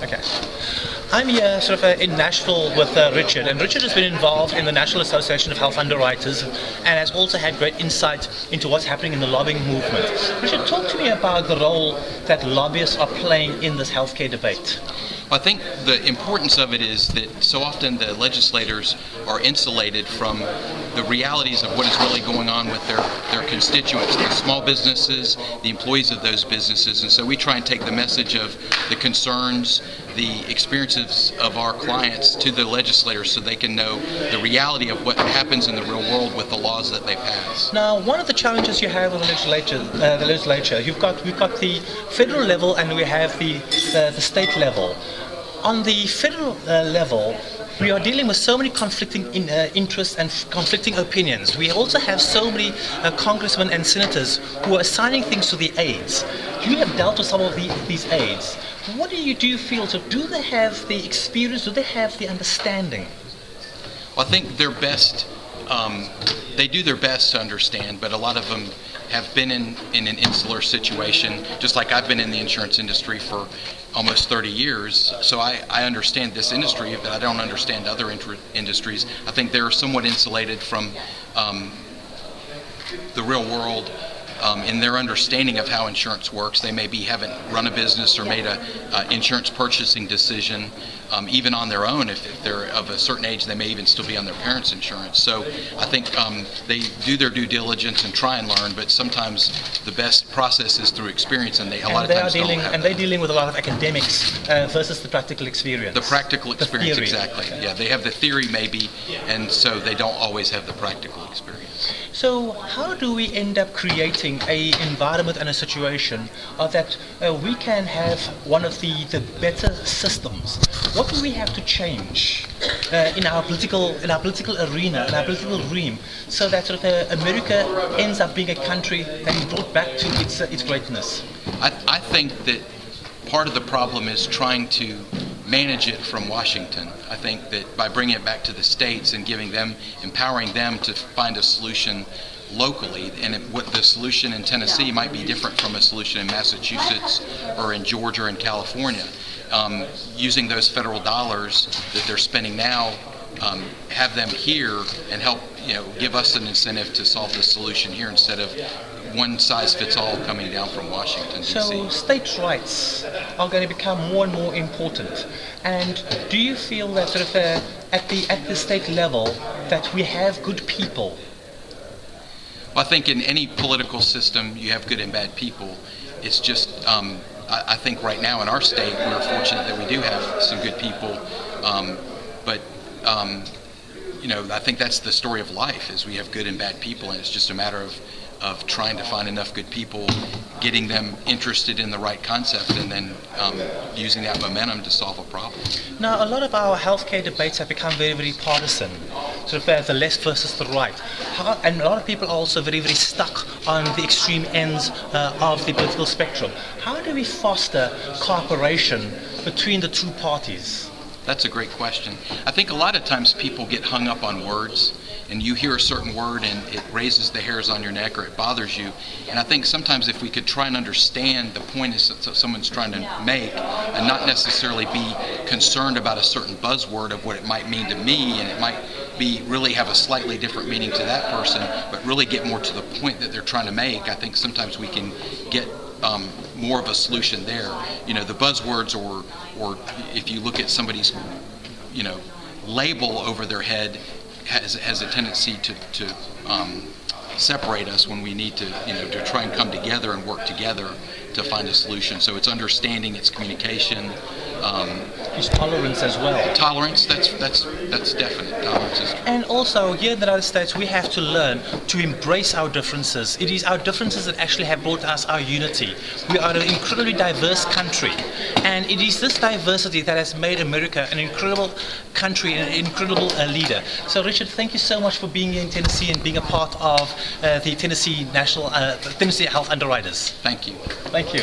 Okay. I'm here in Nashville with Richard, and Richard has been involved in the National Association of Health Underwriters and has also had great insight into what's happening in the lobbying movement. Richard, talk to me about the role that lobbyists are playing in this healthcare debate. I think the importance of it is that so often the legislators are insulated from the realities of what is really going on with their constituents, the small businesses, the employees of those businesses. And so we try and take the message of the concerns, the experiences of our clients to the legislators so they can know the reality of what happens in the real world with the laws that they pass. Now, one of the challenges you have with the legislature, we've got the federal level and we have the state level. On the federal level, we are dealing with so many conflicting interests and conflicting opinions. We also have so many congressmen and senators who are assigning things to the aides. You have dealt with some of these aides. What do you feel? So do they have the experience? Do they have the understanding? Well, I think their best, they do their best to understand, but a lot of them have been in an insular situation, just like I've been in the insurance industry for almost 30 years, so I understand this industry, but I don't understand other industries. I think they're somewhat insulated from the real world in their understanding of how insurance works. They maybe haven't run a business or made a insurance purchasing decision, even on their own. If they're of a certain age, they may even still be on their parents' insurance. So I think they do their due diligence and try and learn, but sometimes the best process is through experience, and a lot of times don't have they're dealing with a lot of academics versus the practical experience. The practical experience, exactly. Okay. Yeah, they have the theory maybe, and so they don't always have the practical experience. So how do we end up creating an environment and a situation that we can have one of the better systems? What do we have to change in our political arena, in our political realm, so that America ends up being a country that is brought back to its greatness? I think that part of the problem is trying to manage it from Washington. I think that by bringing it back to the states and empowering them to find a solution locally, and what the solution in Tennessee might be different from a solution in Massachusetts or in Georgia or in California. Using those federal dollars that they're spending now, have them here and help give us an incentive to solve the solution here instead of one size fits all coming down from Washington, D.C. So state rights are going to become more and more important. And do you feel that at the state level that we have good people? Well, I think in any political system you have good and bad people. It's just I think right now in our state we're fortunate that we do have some good people, but I think that's the story of life, is we have good and bad people, and it's just a matter of trying to find enough good people, getting them interested in the right concept, and then using that momentum to solve a problem. Now, a lot of our healthcare debates have become very, very partisan, the left versus the right. And a lot of people are also very, very stuck on the extreme ends of the political spectrum. How do we foster cooperation between the two parties? That's a great question. I think a lot of times people get hung up on words, and you hear a certain word and it raises the hairs on your neck or it bothers you. And I think sometimes if we could try and understand the point someone's trying to make and not necessarily be concerned about a certain buzzword of what it might mean to me, and it might really have a slightly different meaning to that person, but really get more to the point that they're trying to make, I think sometimes we can get more of a solution there. The buzzwords, or if you look at somebody's label over their head, has a tendency to separate us when we need to try and come together and work together to find a solution. So it's understanding, it's communication. It's tolerance as well. Tolerance, that's definite. Tolerance is. And also, here in the United States, we have to learn to embrace our differences. It is our differences that actually have brought us our unity. We are an incredibly diverse country, and it is this diversity that has made America an incredible country and an incredible leader. So, Richard, thank you so much for being here in Tennessee and being a part of the Tennessee Health Underwriters. Thank you. Thank you.